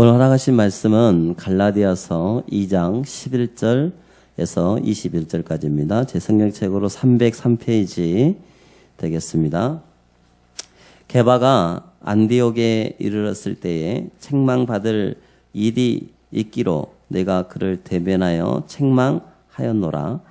오늘 허락하신 말씀은 갈라디아서 2장 11절에서 21절까지입니다. 제 성경책으로 303페이지 되겠습니다. 게바가 안디옥에 이르렀을 때에 책망받을 일이 있기로 내가 그를 대변하여 책망하였노라.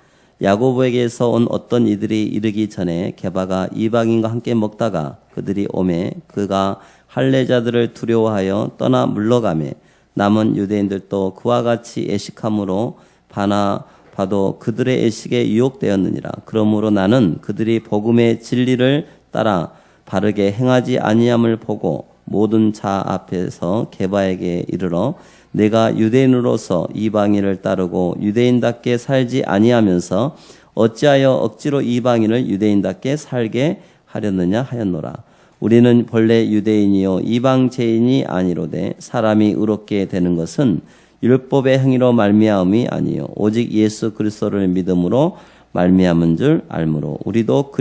야고보에게서 온 어떤 이들이 이르기 전에 게바가 이방인과 함께 먹다가 그들이 오매 그가 할례자들을 두려워하여 떠나 물러가매 남은 유대인들도 그와 같이 애식함으로 바나바도 그들의 애식에 유혹되었느니라. 그러므로 나는 그들이 복음의 진리를 따라 바르게 행하지 아니함을 보고 모든 자 앞에서 게바에게 이르러 내가 유대인으로서 이방인을 따르고 유대인답게 살지 아니하면서 어찌하여 억지로 이방인을 유대인답게 살게 하렸느냐 하였노라. 우리는 본래 유대인이요 이방제인이 아니로되 사람이 의롭게 되는 것은 율법의 행위로 말미암음이 아니요 오직 예수 그리스도를 믿음으로 말미암은 줄 알므로 우리도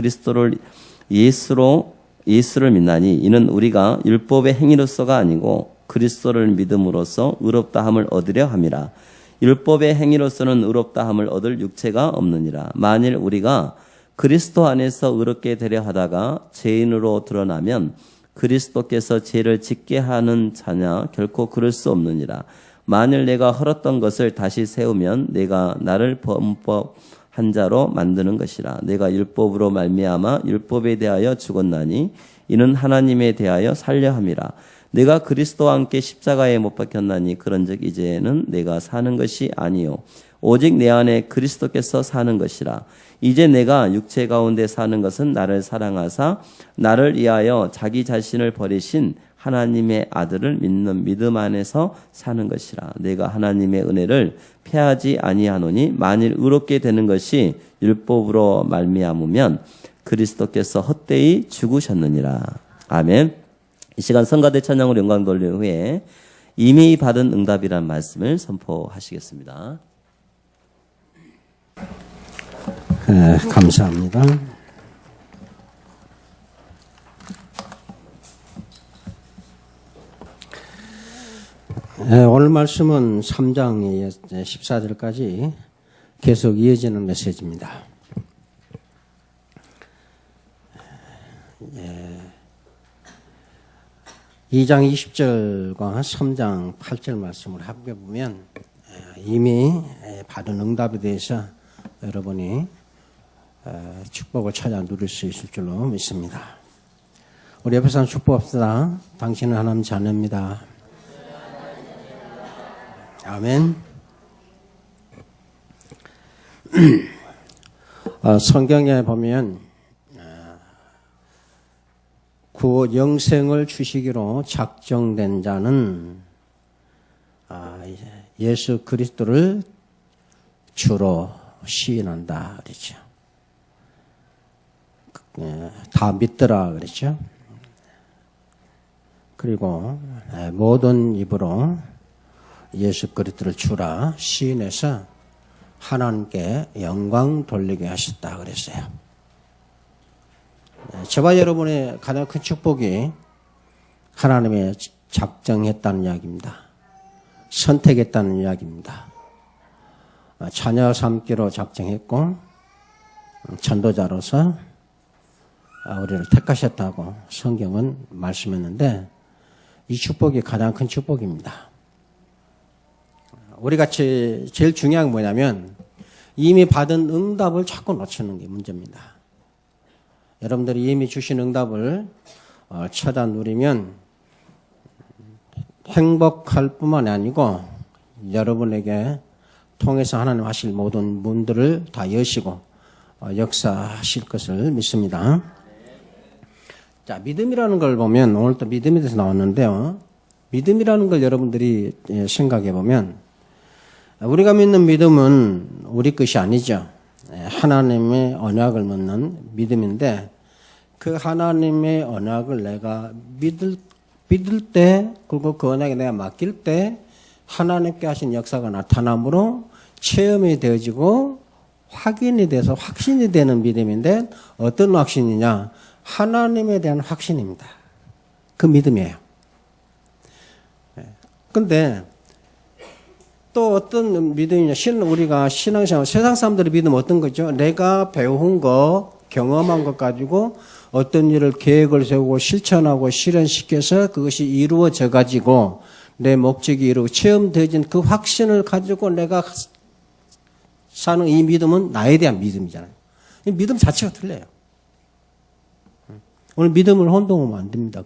예수를 믿나니 이는 우리가 율법의 행위로서가 아니고 그리스도를 믿음으로써 의롭다함을 얻으려 함이라. 율법의 행위로서는 의롭다함을 얻을 육체가 없느니라. 만일 우리가 그리스도 안에서 의롭게 되려 하다가 죄인으로 드러나면 그리스도께서 죄를 짓게 하는 자냐 결코 그럴 수 없느니라. 만일 내가 헐었던 것을 다시 세우면 내가 나를 범법한 자로 만드는 것이라. 내가 율법으로 말미암아 율법에 대하여 죽었나니 이는 하나님에 대하여 살려 함이라. 내가 그리스도와 함께 십자가에 못 박혔나니 그런즉 이제는 내가 사는 것이 아니요 오직 내 안에 그리스도께서 사는 것이라. 이제 내가 육체 가운데 사는 것은 나를 사랑하사 나를 위하여 자기 자신을 버리신 하나님의 아들을 믿는 믿음 안에서 사는 것이라. 내가 하나님의 은혜를 패하지 아니하노니 만일 의롭게 되는 것이 율법으로 말미암으면 그리스도께서 헛되이 죽으셨느니라. 아멘. 이 시간 성가대 찬양으로 영광 돌린 후에 이미 받은 응답이란 말씀을 선포하시겠습니다. 네, 감사합니다. 네, 오늘 말씀은 3장 14절까지 계속 이어지는 메시지입니다. 2장 20절과 3장 8절 말씀을 함께 보면 이미 받은 응답에 대해서 여러분이 축복을 찾아 누릴 수 있을 줄로 믿습니다. 우리 옆에 사람 축복합시다. 당신은 하나님 자녀입니다. 아멘. 성경에 보면 그 영생을 주시기로 작정된 자는 예수 그리스도를 주로 시인한다 그랬죠. 다 믿더라 그랬죠. 그리고 모든 입으로 예수 그리스도를 주라 시인해서 하나님께 영광 돌리게 하셨다 그랬어요. 저와 여러분의 가장 큰 축복이 하나님의 작정했다는 이야기입니다. 선택했다는 이야기입니다. 자녀 삼기로 작정했고 전도자로서 우리를 택하셨다고 성경은 말씀했는데 이 축복이 가장 큰 축복입니다. 우리같이 제일 중요한 게 뭐냐면 이미 받은 응답을 자꾸 놓치는 게 문제입니다. 여러분들이 이미 주신 응답을 찾아 누리면 행복할 뿐만 아니고 여러분에게 통해서 하나님 하실 모든 문들을 다 여시고 역사하실 것을 믿습니다. 자, 믿음이라는 걸 보면 오늘 또 믿음에 대해서 나왔는데요. 믿음이라는 걸 여러분들이 생각해 보면 우리가 믿는 믿음은 우리 것이 아니죠. 하나님의 언약을 믿는 믿음인데 그 하나님의 언약을 내가 믿을 때 그리고 그 언약에 내가 맡길 때 하나님께 하신 역사가 나타나므로 체험이 되어지고 확인이 돼서 확신이 되는 믿음인데 어떤 확신이냐? 하나님에 대한 확신입니다. 그 믿음이에요. 근데 또 어떤 믿음이냐, 우리가 신앙생활, 세상 사람들이 믿으면 어떤 거죠? 내가 배운 거, 경험한 것 가지고 어떤 일을 계획을 세우고 실천하고 실현시켜서 그것이 이루어져 가지고 내 목적이 이루고 체험되어진 그 확신을 가지고 내가 사는 이 믿음은 나에 대한 믿음이잖아요. 이 믿음 자체가 틀려요. 오늘 믿음을 혼동하면 안 됩니다.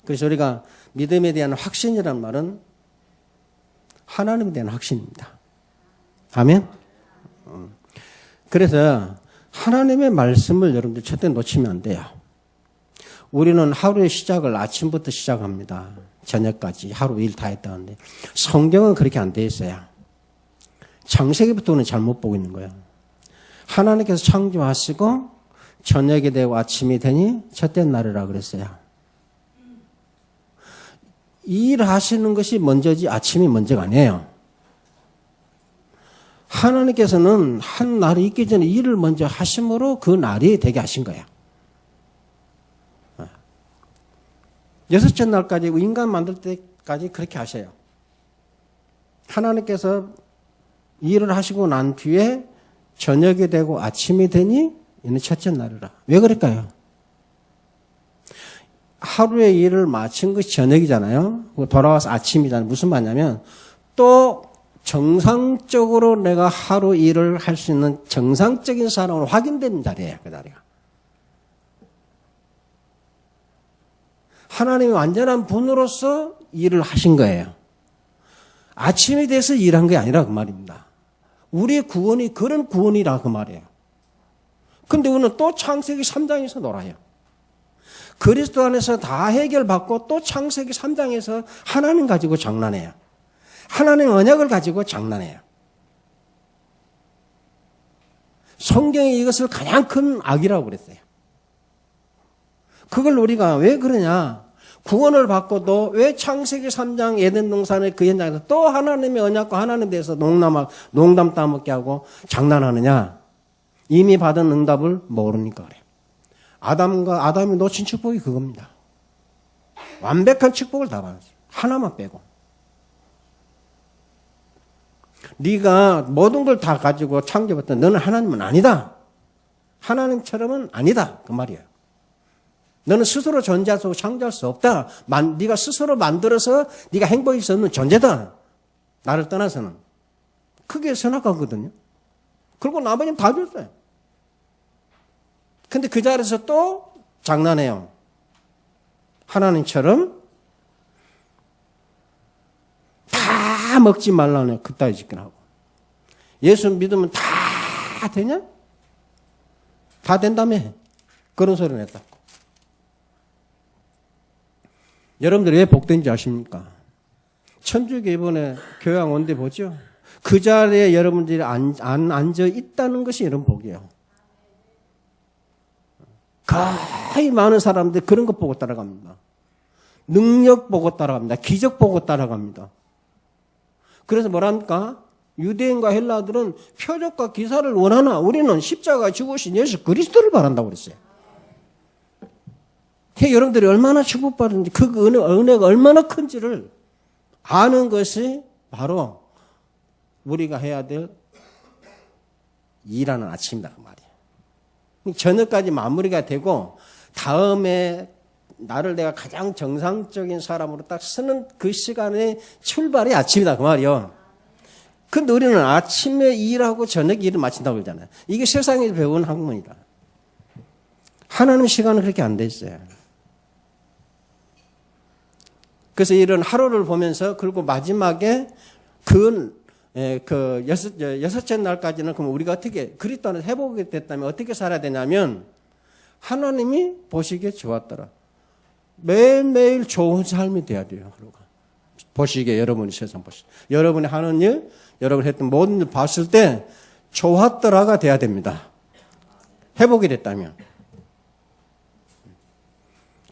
그래서 우리가 믿음에 대한 확신이라는 말은 하나님에 대한 확신입니다. 아멘? 그래서 하나님의 말씀을 여러분들 절대 놓치면 안 돼요. 우리는 하루의 시작을 아침부터 시작합니다. 저녁까지 하루 일 다 했다는데 성경은 그렇게 안 돼 있어요. 창세기부터는 잘못 보고 있는 거예요. 하나님께서 창조하시고 저녁이 되고 아침이 되니 첫째 날이라 그랬어요. 일하시는 것이 먼저지 아침이 먼저가 아니에요. 하나님께서는 한 날이 있기 전에 일을 먼저 하심으로 그 날이 되게 하신 거예요. 여섯째 날까지 인간 만들 때까지 그렇게 하셔요. 하나님께서 일을 하시고 난 뒤에 저녁이 되고 아침이 되니 이는 첫째 날이라. 왜 그럴까요? 하루의 일을 마친 것이 저녁이잖아요. 돌아와서 아침이잖아요. 무슨 말이냐면 또 정상적으로 내가 하루 일을 할 수 있는 정상적인 사람으로 확인되는 자리예요. 그 자리가. 하나님이 완전한 분으로서 일을 하신 거예요. 아침이 돼서 일한 게 아니라 그 말입니다. 우리의 구원이 그런 구원이라 그 말이에요. 근데 우리는 또 창세기 3장에서 놀아요. 그리스도 안에서 다 해결받고 또 창세기 3장에서 하나님 가지고 장난해요. 하나님 언약을 가지고 장난해요. 성경이 이것을 가장 큰 악이라고 그랬어요. 그걸 우리가 왜 그러냐? 구원을 받고도 왜 창세기 3장 에덴 동산의 그 현장에서 또 하나님의 언약과 하나님에 대해서 농담 따먹게 하고 장난하느냐? 이미 받은 응답을 모르니까 그래요. 아담이 놓친 축복이 그겁니다. 완벽한 축복을 다 받았어요. 하나만 빼고. 네가 모든 걸 다 가지고 창조했던 너는 하나님은 아니다. 하나님처럼은 아니다. 그 말이에요. 너는 스스로 존재할 수 없고 창조할 수 없다. 네가 스스로 만들어서 네가 행복할 수 없는 존재다. 나를 떠나서는. 그게 선악과거든요. 그리고 나머지는 다 줬어요. 근데 그 자리에서 또 장난해요. 하나님처럼 다 먹지 말라네. 그따위 짓긴 하고. 예수 믿으면 다 되냐? 다 된다며. 그런 소리를 했다고. 여러분들 왜 복된지 아십니까? 천주교 이번에 교양 온데 보죠? 그 자리에 여러분들이 앉아 있다는 것이 여러분 복이에요. 거의 많은 사람들이 그런 것 보고 따라갑니다. 능력 보고 따라갑니다. 기적 보고 따라갑니다. 그래서 뭐랍니까? 유대인과 헬라들은 표적과 기사를 원하나 우리는 십자가 죽으신 예수 그리스도를 바란다고 그랬어요. 여러분들이 얼마나 축복받은지 그 은혜가 얼마나 큰지를 아는 것이 바로 우리가 해야 될 일하는 아침이다 그 말이에요. 저녁까지 마무리가 되고 다음에 나를 내가 가장 정상적인 사람으로 딱 쓰는 그 시간의 출발이 아침이다 그 말이에요. 근데 우리는 아침에 일하고 저녁에 일을 마친다고 그러잖아요. 이게 세상에서 배운 학문이다. 하나님 시간은 그렇게 안 돼 있어요. 그래서 이런 하루를 보면서 그리고 마지막에 여섯째 날까지는 그럼 우리가 어떻게 그리스도 안에서 회복이 됐다면 어떻게 살아야 되냐면 하나님이 보시기에 좋았더라. 매일매일 좋은 삶이 돼야 돼요. 하루가. 보시기에 여러분이 세상 보시기에 여러분이 하는 일, 여러분이 했던 모든 일 봤을 때 좋았더라가 돼야 됩니다. 회복이 됐다면.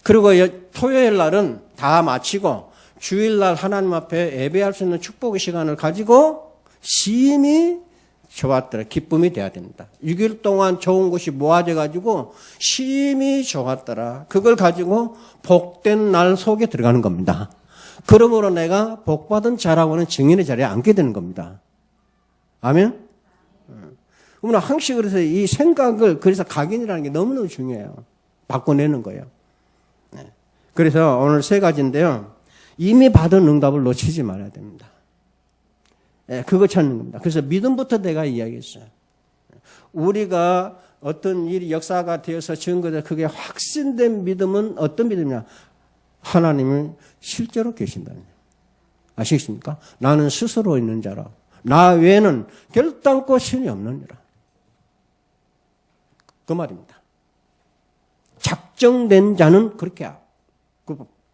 그리고 토요일 날은 다 마치고 주일날 하나님 앞에 예배할 수 있는 축복의 시간을 가지고 심히 좋았더라. 기쁨이 돼야 됩니다. 6일 동안 좋은 것이 모아져 가지고 심히 좋았더라. 그걸 가지고 복된 날 속에 들어가는 겁니다. 그러므로 내가 복받은 자라고는 증인의 자리에 앉게 되는 겁니다. 아멘? 그러면 항상 그래서 이 생각을, 그래서 각인이라는 게 너무너무 중요해요. 바꿔내는 거예요. 네. 그래서 오늘 세 가지인데요. 이미 받은 응답을 놓치지 말아야 됩니다. 네, 그거 찾는 겁니다. 그래서 믿음부터 내가 이야기했어요. 우리가 어떤 일이 역사가 되어서 증거돼 그게 확신된 믿음은 어떤 믿음이냐? 하나님이 실제로 계신다는 거예요. 아시겠습니까? 나는 스스로 있는 자라. 나 외에는 결단코 신이 없느니라. 그 말입니다. 작정된 자는 그렇게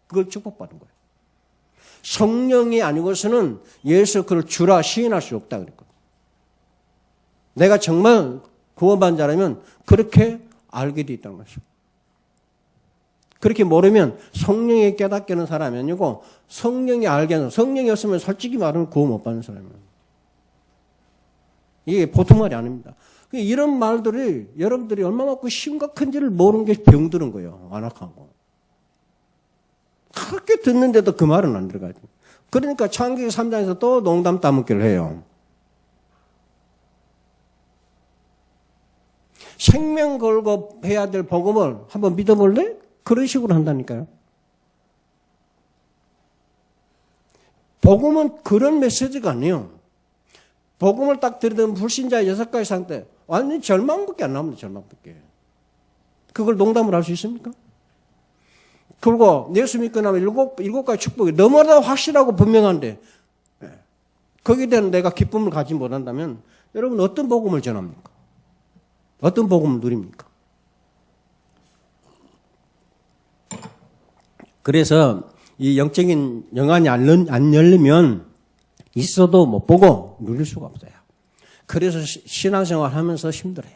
그걸 축복받은 거예요. 성령이 아니고서는 예수 그를 주라 시인할 수 없다 그랬거든요. 내가 정말 구원받은 자라면 그렇게 알게 돼 있다는 것이죠. 그렇게 모르면 성령이 깨닫게 하는 사람이 아니고 성령이 알게 하는, 성령이 없으면 솔직히 말하면 구원 못 받는 사람이에요. 이게 보통 말이 아닙니다. 이런 말들이 여러분들이 얼마나 심각한지를 모르는 게 병드는 거예요. 완악하고. 그렇게 듣는데도 그 말은 안 들어가죠. 그러니까 창세기 3장에서 또 농담 따먹기를 해요. 생명 걸고 해야 될 복음을 한번 믿어볼래? 그런 식으로 한다니까요. 복음은 그런 메시지가 아니에요. 복음을 딱 들으던 불신자의 6가지 상태, 완전히 절망밖에 안 나옵니다. 절망밖에. 그걸 농담을 할 수 있습니까? 그리고 예수 믿고 나면 일곱 가지 축복이 너무나 확실하고 분명한데 거기에 대한 내가 기쁨을 가지 못한다면 여러분 어떤 복음을 전합니까? 어떤 복음을 누립니까? 그래서 이 영적인 영안이 안 열리면 있어도 못 보고 누릴 수가 없어요. 그래서 신앙생활 하면서 힘들어요.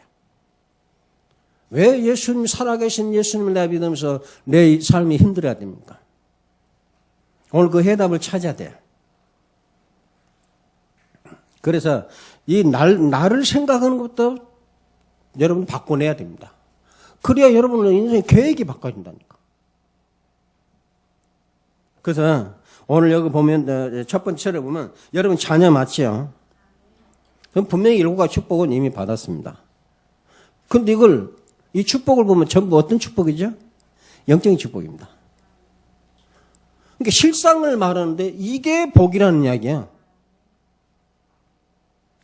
왜 예수님, 살아계신 예수님을 내가 믿으면서 내 삶이 힘들어야 됩니까? 오늘 그 해답을 찾아야 돼요. 그래서 이 나를 생각하는 것도 여러분 바꿔내야 됩니다. 그래야 여러분의 인생의 계획이 바꿔진다니까. 그래서 오늘 여기 보면 첫 번째로 보면 여러분 자녀 맞지요? 그럼 분명히 7가지 축복은 이미 받았습니다. 근데 이 축복을 보면 전부 어떤 축복이죠? 영적인 축복입니다. 그러니까 실상을 말하는데 이게 복이라는 이야기야.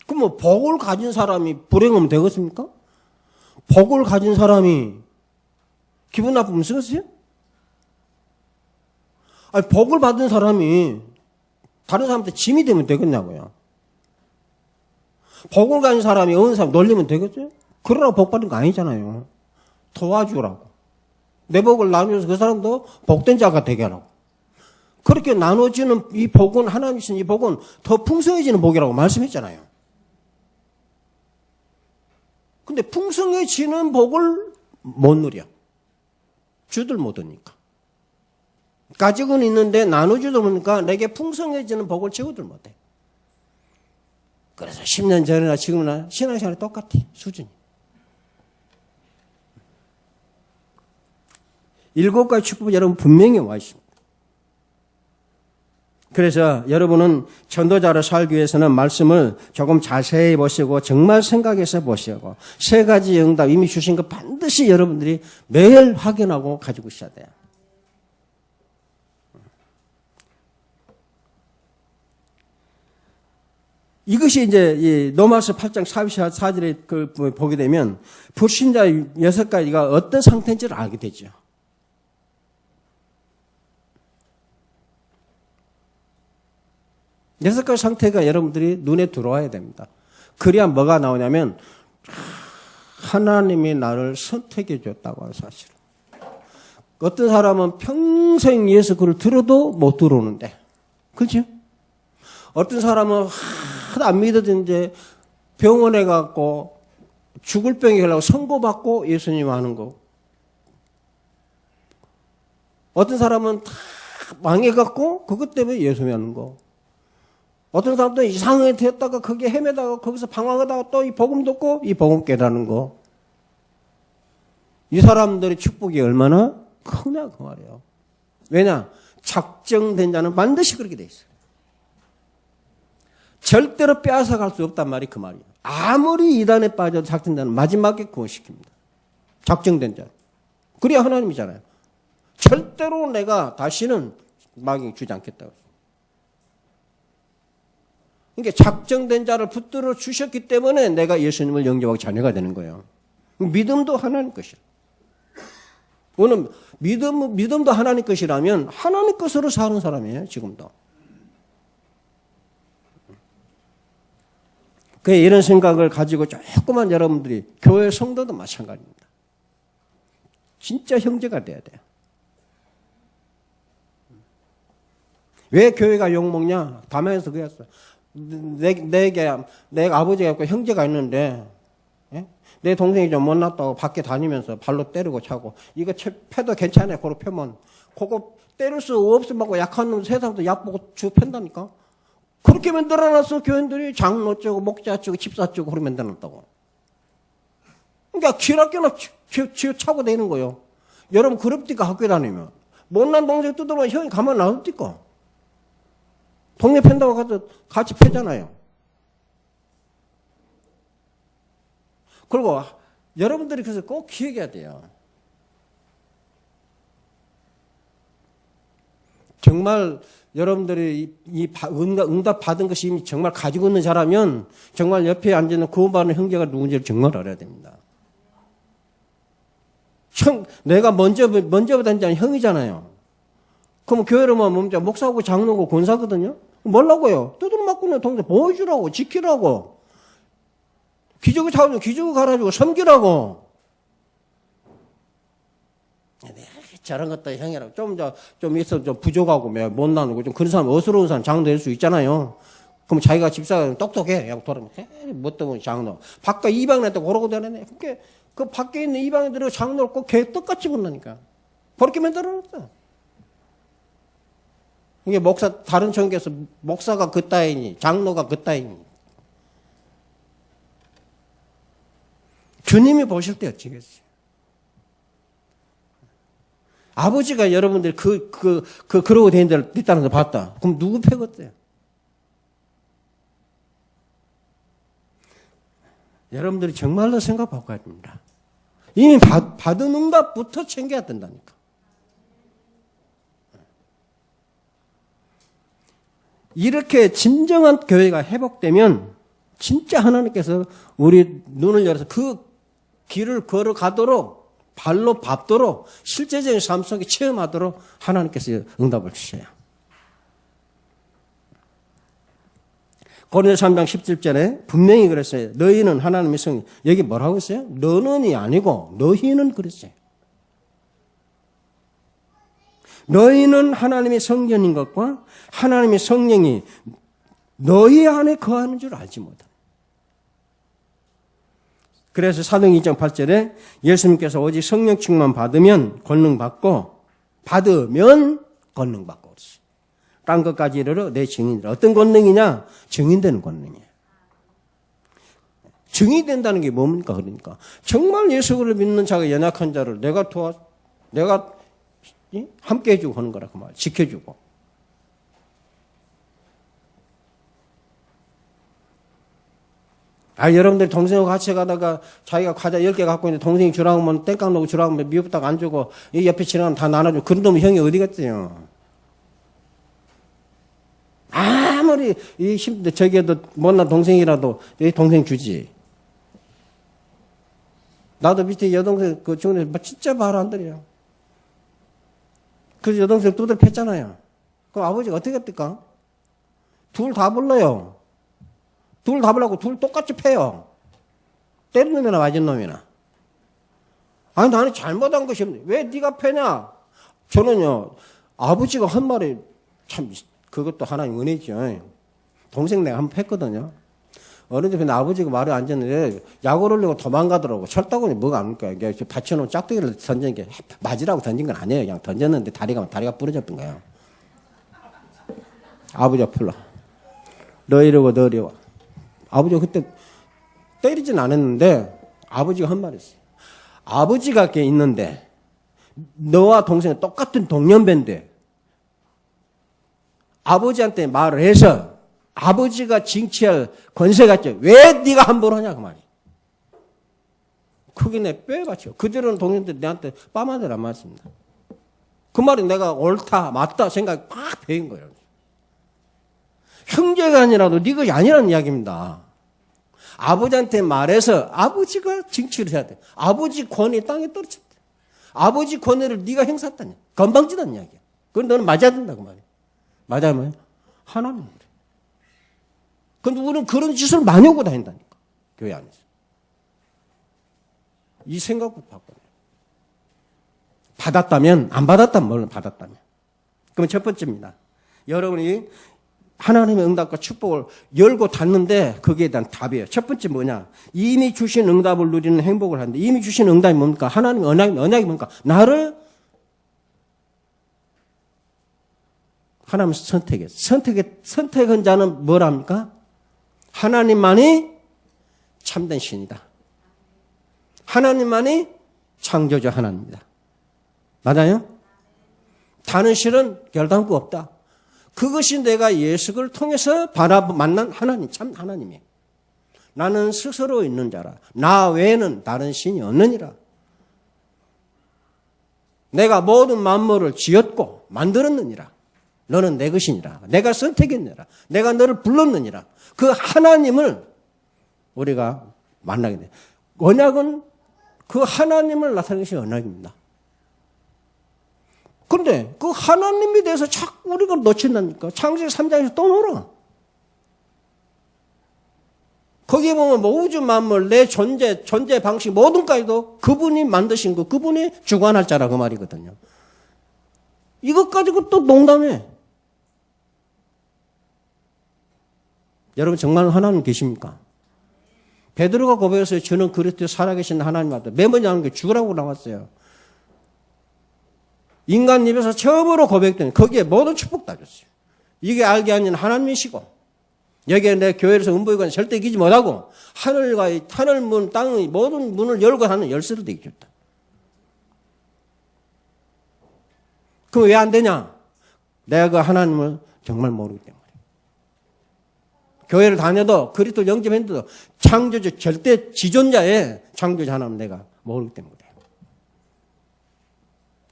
그럼 뭐 복을 가진 사람이 불행하면 되겠습니까? 복을 가진 사람이 기분 나쁘면 쓰겠어요? 아니, 복을 받은 사람이 다른 사람한테 짐이 되면 되겠냐고요. 복을 가진 사람이 어느 사람 놀리면 되겠죠? 그러라고 복 받은 거 아니잖아요. 도와주라고. 내 복을 나누어서 그 사람도 복된 자가 되게 하라고. 그렇게 나눠지는 이 복은, 하나님이 주신 이 복은 더 풍성해지는 복이라고 말씀했잖아요. 근데 풍성해지는 복을 못 누려. 주들 못하니까. 가지고는 있는데 나눠주다 보니까 내게 풍성해지는 복을 채우들 못해. 그래서 10년 전이나 지금이나 신앙생활이 똑같아. 수준이. 7가지 축복이 여러분 분명히 와 있습니다. 그래서 여러분은 전도자로 살기 위해서는 말씀을 조금 자세히 보시고 정말 생각해서 보시고 3가지 응답 이미 주신 거 반드시 여러분들이 매일 확인하고 가지고 있어야 돼요. 이것이 이제 이 로마서 8장 44절에 보게 되면 불신자 6가지가 어떤 상태인지를 알게 되죠. 여섯 가지 상태가 여러분들이 눈에 들어와야 됩니다. 그래야 뭐가 나오냐면 하나님이 나를 선택해 줬다고 하는 사실. 어떤 사람은 평생 예수 그를 들어도 못 들어오는데, 그렇죠? 어떤 사람은 하도 안 믿어지는데 병원에 가고 죽을 병이 걸려고 선고받고 예수님 하는 거. 어떤 사람은 다 망해갖고 그것 때문에 예수님 하는 거. 어떤 사람도 이상하게 되었다가 거기에 헤매다가 거기서 방황하다가 또 이 복음 듣고 이 복음 깨닫는 거. 이 사람들의 축복이 얼마나 크냐 그 말이에요. 왜냐? 작정된 자는 반드시 그렇게 돼 있어요. 절대로 빼앗아갈 수 없단 말이 그 말이에요. 아무리 이단에 빠져도 작정된 자는 마지막에 구원시킵니다. 작정된 자. 그래야 하나님이잖아요. 절대로 내가 다시는 마귀에게 주지 않겠다고. 그러니까 작정된 자를 붙들어 주셨기 때문에 내가 예수님을 영접하고 자녀가 되는 거예요. 믿음도 하나님 것이야. 오늘 믿음도 하나님 것이라면 하나님 것으로 사는 사람이에요, 지금도. 그 이런 생각을 가지고 조그만 여러분들이 교회 성도도 마찬가지입니다. 진짜 형제가 돼야 돼요. 왜 교회가 욕먹냐? 담에서 그랬어. 내가 아버지가 있고 형제가 있는데, 예? 내 동생이 좀 못났다고 밖에 다니면서 발로 때리고 차고, 이거 패도 괜찮아요. 그거 펴면. 그거 때릴 수 없으면 약한 놈 세상도 약 보고 주 팬다니까? 그렇게 만들어놨어, 교인들이. 장로 쪽고, 목자 쪽고, 집사 쪽고, 그렇게 만들어놨다고. 그러니까 기락기나 차고 다니는 거예요. 여러분, 그럽니까, 학교 다니면? 못난 동생 뜯어보면 형이 가만 놔둡니까? 동네 팬다고 가서 같이 패잖아요. 그리고 여러분들이 그래서 꼭 기억해야 돼요. 정말 여러분들이 이 응답 받은 것이 이미 정말 가지고 있는 자라면 정말 옆에 앉아있는 구원받는 형제가 누군지를 정말 알아야 됩니다. 내가 먼저 받은 자는 형이잖아요. 그럼 교회로만 먼저 목사하고 장로고 권사거든요. 뭐라고요? 두드러 맞고는 동생 보여주라고, 지키라고. 기저귀 타오면 기저귀 갈아주고 섬기라고. 저런 것도 형이라고. 좀 있어, 좀 부족하고, 못 나누고, 좀 그런 사람, 어스러운 사람 장로 될 수 있잖아요. 그럼 자기가 집사가 똑똑해. 그냥 돌아보면, 뭐 때문에 장로. 바깥 이방인한테 고르고 다니네. 그 밖에 있는 이방인들이 장로를 꼭 똑같이 본다니까. 그렇게 만들어놨어. 이게 다른 전교에서 목사가 그따위니, 장로가 그따위니. 주님이 보실 때 어찌겠어요? 아버지가 여러분들이 그러고 있다는 걸 봤다. 그럼 누구 패겠어요? 여러분들이 정말로 생각하고 해야 됩니다. 이미 받은 응답부터 챙겨야 된다니까. 이렇게 진정한 교회가 회복되면 진짜 하나님께서 우리 눈을 열어서 그 길을 걸어가도록 발로 밟도록 실제적인 삶 속에 체험하도록 하나님께서 응답을 주셔요. 고린도서 3장 17절에 분명히 그랬어요. 너희는 하나님의 성령. 여기 뭐라고 했어요? 너는이 아니고 너희는 그랬어요. 너희는 하나님의 성전인 것과 하나님의 성령이 너희 안에 거하는 줄 알지 못한다. 그래서 사도행 2장 8절에 예수님께서 오직 성령 충만 받으면 권능 받고 받으면 권능 받고 그랬어요. 딴 것까지 이르러 내 증인이라. 어떤 권능이냐? 증인되는 권능이에요. 증인이 된다는 게 뭡니까? 그러니까 정말 예수를 믿는 자가 연약한 자를 내가 함께 해주고 하는 거라 그 말. 지켜주고. 여러분들 동생하고 같이 가다가 자기가 과자 10개 갖고 있는데 동생이 주라고 하면 땡깡 놓고 주라고 하면 미흡다가 안 주고 이 옆에 지나가면 다 나눠주고 그런 놈이 형이 어디 갔어요? 아무리 저기에도 못난 동생이라도 내 동생 주지. 나도 밑에 여동생 그 중에 진짜 말 안 들어요. 그래서 여동생 두들 팼잖아요. 그럼 아버지가 어떻게 했을까? 둘 다 불러요. 둘 다 불라고 둘 똑같이 패요. 때리는 놈이나 맞은 놈이나. 아니 나는 잘못한 것이 없네. 왜 네가 패냐? 저는요 아버지가 한 말이 참 그것도 하나님 은혜죠. 동생 내가 한번 팼거든요. 어느 집에 아버지가 말을 안 듣는데 약을 올리고 도망가더라고. 철다구니 뭐가 아닙니까? 이게 받쳐놓은 짝대기를 던진 게 맞으라고 던진 건 아니에요. 그냥 던졌는데 다리가 부러졌던 거예요. 아버지가 풀러. 너 이러고 너 이러고. 아버지가 그때 때리진 않았는데 아버지가 한 말이 있어요. 아버지가 이렇게 있는데 너와 동생은 똑같은 동년배인데 아버지한테 말을 해서 아버지가 징치할 권세가 있죠. 왜 네가 함부로 하냐 그 말이에요. 그게 내 뼈에 받쳐. 그들은 동료들 내한테 빠마들 안 맞습니다. 그 말이 내가 옳다 맞다 생각이 팍 배인 거예요. 형제가 아니라도 네 것이 아니라는 이야기입니다. 아버지한테 말해서 아버지가 징치를 해야 돼. 아버지 권위 땅에 떨어졌대. 아버지 권위를 네가 행사했다냐. 건방지다는 이야기야. 그건 너는 맞아야 된다고 말이야. 맞아야 뭐야? 하나님 그래. 근데 우리는 그런 짓을 많이 하고 다닌다니까. 교회 안에서. 이 생각부터 바꿔야 돼. 받았다면, 안 받았다면, 물론 받았다면. 그럼 첫 번째입니다. 여러분이 하나님의 응답과 축복을 열고 닫는데 거기에 대한 답이에요. 첫 번째 뭐냐? 이미 주신 응답을 누리는 행복을 하는데 이미 주신 응답이 뭡니까? 하나님의 언약이 뭡니까? 나를 하나님 선택한 자는 뭐랍니까? 하나님만이 참된 신이다. 하나님만이 창조주 하나님입니다. 맞아요? 다른 신은 결단코 없다. 그것이 내가 예수를 통해서 만난 하나님, 참 하나님이에요. 나는 스스로 있는 자라. 나 외에는 다른 신이 없느니라. 내가 모든 만물을 지었고 만들었느니라. 너는 내 것이니라. 내가 선택했느니라. 내가 너를 불렀느니라. 그 하나님을 우리가 만나게 돼. 언약은 그 하나님을 나타내는 것이 언약입니다. 그런데 그 하나님에 대해서 자꾸 우리가 놓친다니까. 창세기 3장에서 또 놀아. 거기에 보면 뭐 우주 만물, 내 존재 방식 모든까지도 그분이 만드신 거, 그분이 주관할 자라 그 말이거든요. 이것 가지고 또 농담해. 여러분 정말 하나님 계십니까? 베드로가 고백했어요. 저는 그리스도에 살아계신 하나님 앞에 맨 먼저 하는 게 죽으라고 나왔어요. 인간 입에서 처음으로 고백했더니 거기에 모든 축복 다 줬어요. 이게 알게 아닌 하나님이시고 여기에 내 교회에서 음부의관 절대 이기지 못하고 하늘과 하늘 문, 땅의 모든 문을 열고 하는 열쇠를 되게 줬다. 그럼 왜 안 되냐? 내가 그 하나님을 정말 모르기 때문에. 교회를 다녀도 그리스도를 영접했는데도 창조주 절대 지존자의 창조주 하나님 내가 모르기 때문에.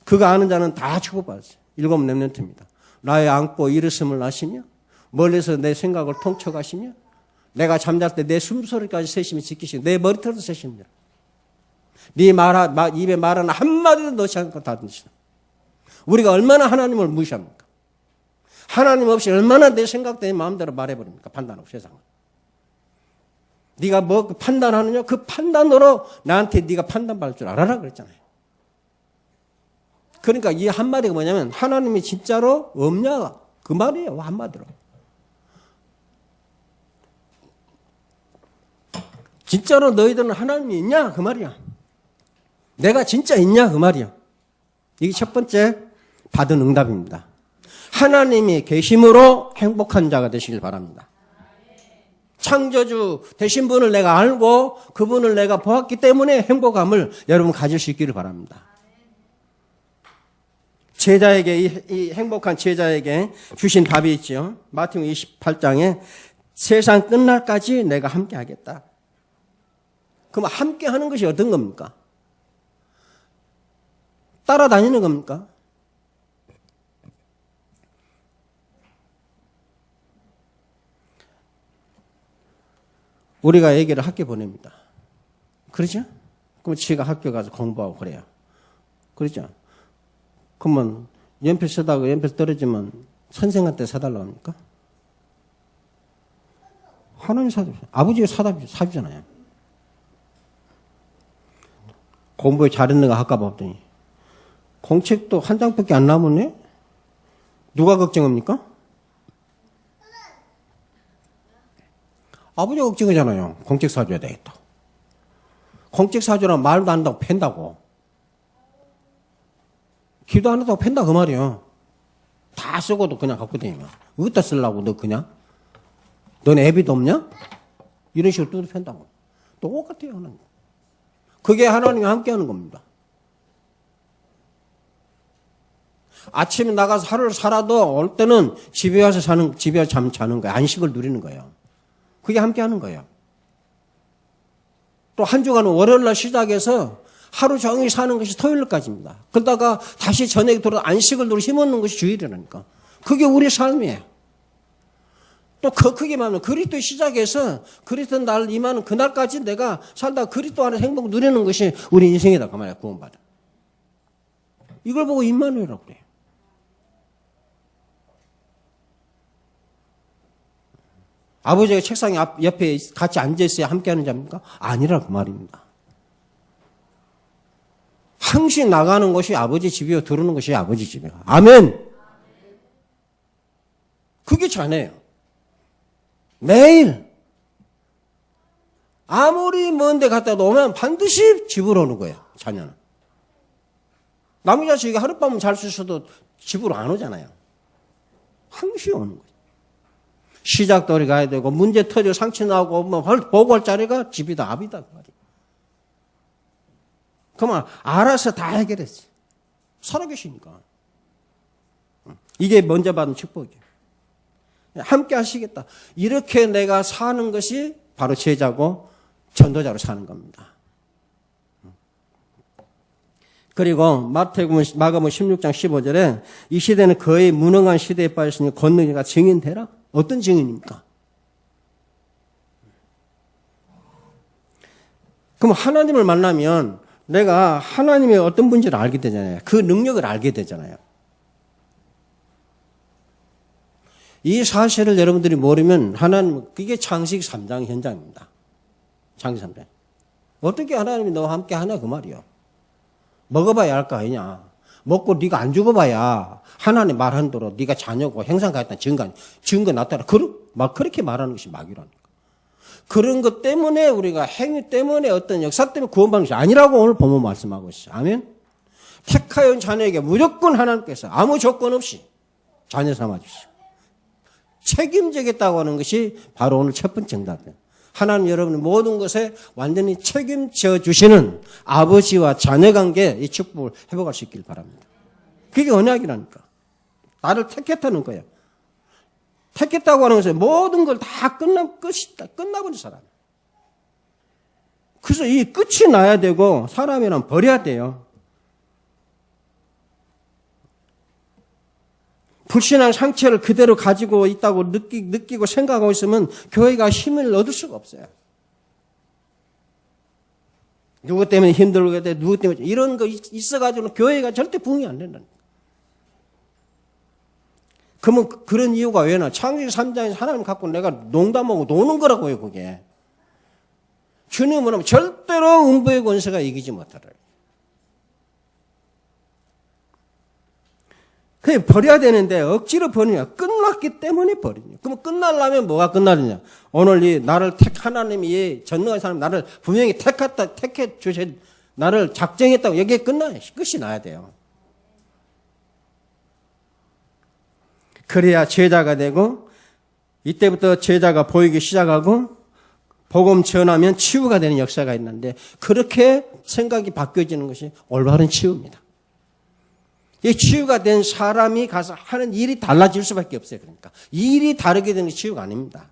그가 아는 자는 다 축복받았어요. 7 렘넌트입니다. 나의 안고 일으씀을 아시며 멀리서 내 생각을 통쳐가시며 내가 잠잘 때 내 숨소리까지 세심히 지키시고 내 머리털도 세십니다. 네 입에 말하는 한마디도 넣지 않고 다 드시다. 우리가 얼마나 하나님을 무시합니까? 하나님 없이 얼마나 내 생각 내 마음대로 말해버립니까? 판단하고 세상을. 네가 뭐 판단하느냐? 그 판단으로 나한테 네가 판단받을 줄 알아라 그랬잖아요. 그러니까 이 한마디가 뭐냐면 하나님이 진짜로 없냐 그 말이에요. 한마디로. 진짜로 너희들은 하나님이 있냐 그 말이야. 내가 진짜 있냐 그 말이야. 이게 첫 번째 받은 응답입니다. 하나님이 계심으로 행복한 자가 되시길 바랍니다. 창조주 되신 분을 내가 알고 그분을 내가 보았기 때문에 행복함을 여러분 가질 수 있기를 바랍니다. 제자에게 이 행복한 제자에게 주신 답이 있죠. 마태복음 28장에 세상 끝날까지 내가 함께 하겠다. 그럼 함께 하는 것이 어떤 겁니까? 따라다니는 겁니까? 우리가 애기를 학교 보냅니다. 그러죠? 그럼 지가 학교 가서 공부하고 그래요. 그렇죠? 그러면 연필 쓰다가 연필 떨어지면 선생한테 사달라고 합니까? 하나님 사주죠. 아버지가 사주잖아요. 공부에 잘했는가 할까 봤더니 공책도 한 장밖에 안 남았네? 누가 걱정합니까? 아버지가 걱정하잖아요. 공책 사줘야 되겠다. 공책 사주라면 말도 안 한다고 팬다고. 기도 안 한다고 팬다 그 말이에요. 다 쓰고도 그냥 갖고 다니면. 어디다 쓰려고 너 그냥? 너네 애비도 없냐? 이런 식으로 뚜드 팬다고. 똑같아요 하나님. 그게 하나님이 함께하는 겁니다. 아침에 나가서 하루를 살아도 올 때는 집에 와서 잠 자는 거예요. 안식을 누리는 거예요. 그게 함께 하는 거예요. 또 한 주간은 월요일날 시작해서 하루 종일 사는 것이 토요일까지입니다. 그러다가 다시 저녁에 돌아 안식을 누리고 힘없는 것이 주일이라니까. 그게 우리 삶이에요. 또 크게 말하면 그리스도 시작해서 그리스도 날 임하는 그날까지 내가 살다 그리스도 안에 행복 누리는 것이 우리 인생이다. 그 말이야. 구원받아. 이걸 보고 임마누엘이라고 그래요. 아버지가 책상 옆에 같이 앉아있어야 함께하는 자입니까? 아니라 그 말입니다. 항상 나가는 것이 아버지 집이요 들어오는 것이 아버지 집이야. 아멘. 그게 자네요. 매일 아무리 먼데 갔다 오면 반드시 집으로 오는 거예요. 자녀는. 남의 자식이 하룻밤은 잘 수 있어도 집으로 안 오잖아요. 항상 오는 거예요. 시작돌이 가야 되고 문제 터지고 상처 나고 뭐 보고할 자리가 집이다 압이다 그 말이에요. 그러면 알아서 다 해결했어요. 살아계시니까. 이게 먼저 받은 축복이에요. 함께 하시겠다. 이렇게 내가 사는 것이 바로 제자고 전도자로 사는 겁니다. 그리고 마가복음 16장 15절에 이 시대는 거의 무능한 시대에 빠졌으니 권능이가 증인되라. 어떤 증인입니까? 그럼 하나님을 만나면 내가 하나님의 어떤 분인지를 알게 되잖아요. 그 능력을 알게 되잖아요. 이 사실을 여러분들이 모르면 하나님, 그게 창세기 3장 현장입니다. 창세기 3장. 어떻게 하나님이 너와 함께 하냐 그 말이요. 먹어봐야 할 거 아니냐. 먹고 네가 안 죽어봐야 하나님 말한 대로 네가 자녀고 형상가했다는 증거 나타나. 막 그렇게 말하는 것이 막이라니까. 그런 것 때문에 우리가 행위 때문에 어떤 역사 때문에 구원받는 것이 아니라고 오늘 본문 말씀하고 있어요. 아멘. 택하여 자녀에게 무조건 하나님께서 아무 조건 없이 자녀 삼아주시오. 책임지겠다고 하는 것이 바로 오늘 첫 번째 정답이에요. 하나님 여러분의 모든 것에 완전히 책임져 주시는 아버지와 자녀 관계 이 축복을 회복할 수 있길 바랍니다. 그게 언약이라니까. 나를 택했다는 거예요. 택했다고 하는 것은 모든 걸 다 끝나버린 사람. 그래서 이 끝이 나야 되고 사람이란 버려야 돼요. 불신앙 상처를 그대로 가지고 있다고 느끼고 생각하고 있으면 교회가 힘을 얻을 수가 없어요. 누구 때문에 힘들게 돼, 누구 때문에 이런 거 있어가지고는 교회가 절대 부흥이 안 된다니까. 그러면 그런 이유가 왜 나? 창세기 3장에서 하나님 갖고 내가 농담하고 노는 거라고요, 그게. 주님은 절대로 음부의 권세가 이기지 못하라. 그게 버려야 되는데 억지로 버리냐? 끝났기 때문에 버리냐? 그럼 끝나려면 뭐가 끝나느냐? 오늘 이 나를 하나님이 전능한 사람 나를 분명히 택해 주셔 나를 작정했다고 여기에 끝이 나야 돼요. 그래야 제자가 되고 이때부터 제자가 보이기 시작하고 복음 전하면 치유가 되는 역사가 있는데 그렇게 생각이 바뀌어지는 것이 올바른 치유입니다. 이 치유가 된 사람이 가서 하는 일이 달라질 수밖에 없어요. 그러니까 일이 다르게 되는 게 치유가 아닙니다.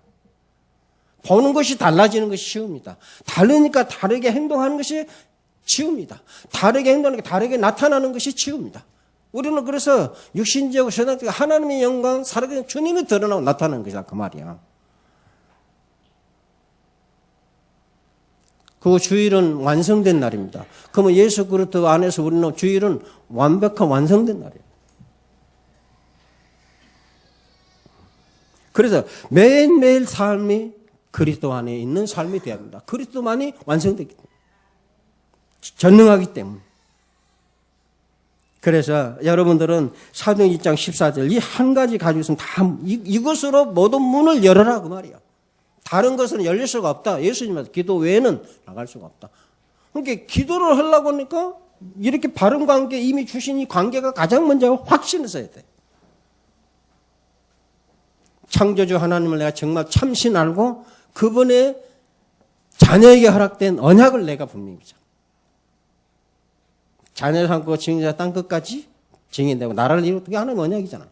보는 것이 달라지는 것이 치유입니다. 다르니까 다르게 행동하는 것이 치유입니다. 다르게 행동하는 게 다르게 나타나는 것이 치유입니다. 우리는 그래서 육신적으로 세상적으로 하나님의 영광, 살아계신 주님이 드러나고 나타나는 것이다 그 말이야. 그 주일은 완성된 날입니다. 그러면 예수 그리스도 안에서 우리는 주일은 완벽한 완성된 날이에요. 그래서 매일매일 삶이 그리스도 안에 있는 삶이 되어야 합니다. 그리스도만이 완성되기 때문에. 전능하기 때문에. 그래서 여러분들은 사도행 2장 14절 이 한 가지 가지고 있으면 다 이것으로 모든 문을 열어라 그 말이에요. 다른 것은 열릴 수가 없다. 예수님한테 기도 외에는 나갈 수가 없다. 그러니까 기도를 하려고 하니까 이렇게 바른 관계 이미 주신 이 관계가 가장 먼저 확신을 써야 돼. 창조주 하나님을 내가 정말 참신 알고 그분의 자녀에게 허락된 언약을 내가 분명히 자녀 삼고 증자 땅 끝까지 증인되고 나라를 이루게 하는 언약이잖아.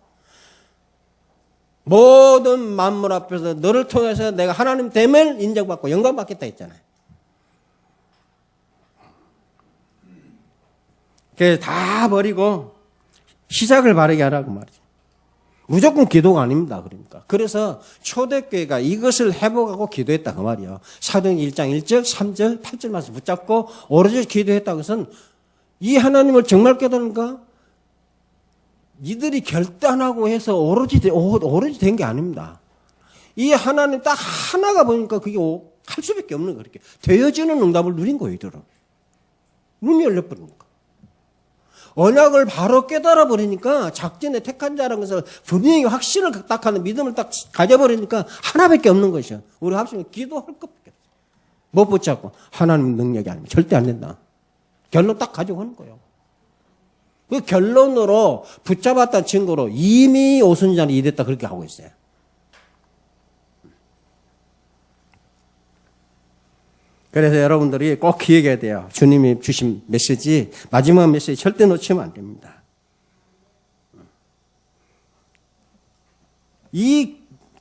모든 만물 앞에서 너를 통해서 내가 하나님 됨을 인정받고 영광받겠다 했잖아요. 그래서 다 버리고 시작을 바르게 하라고 말이죠. 무조건 기도가 아닙니다. 그러니까. 그래서 초대교회가 이것을 회복하고 기도했다. 그 말이요. 사도행 1장 1절, 3절, 8절 말씀 붙잡고 오로지 기도했다고 해서는 이 하나님을 정말 깨달은가? 이들이 결단하고 해서 오로지 된 게 아닙니다. 이 하나님 딱 하나가 보니까 그게 할 수밖에 없는 거예요. 그렇게 되어지는 응답을 누린 거예요. 이들은. 눈이 열려버리니까. 언약을 바로 깨달아 버리니까 작전에 택한 자라는 것을 분명히 확신을 딱 하는 믿음을 딱 가져버리니까 하나밖에 없는 것이요. 우리 합심은 기도할 것밖에 없어요. 못 붙잡고 하나님 능력이 아니면 절대 안 된다. 결론 딱 가지고 하는 거예요. 그 결론으로 붙잡았다는 증거로 이미 오순절이 이랬다 그렇게 하고 있어요. 그래서 여러분들이 꼭 기억해야 돼요. 주님이 주신 메시지, 마지막 메시지 절대 놓치면 안 됩니다.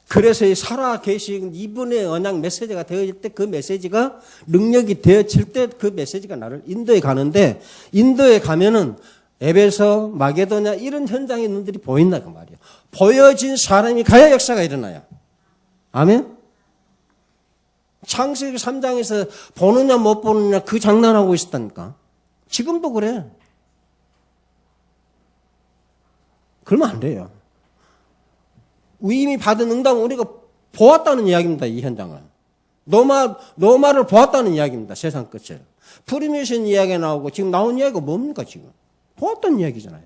그래서 살아 계신 이분의 언약 메시지가 되어질 때 그 메시지가 능력이 되어질 때 그 메시지가 나를 인도에 가는데 인도에 가면은 에베소, 마게도냐 이런 현장의 눈들이 보인다 그 말이에요. 보여진 사람이 가야 역사가 일어나요. 아멘? 창세기 3장에서 보느냐 못 보느냐 그 장난하고 있었다니까. 지금도 그래. 그러면 안 돼요. 이미 받은 응답은 우리가 보았다는 이야기입니다. 이 현장을. 노마를 보았다는 이야기입니다. 세상 끝을. 프리미션 이야기가 나오고 지금 나온 이야기가 뭡니까 지금. 보았다는 이야기잖아요.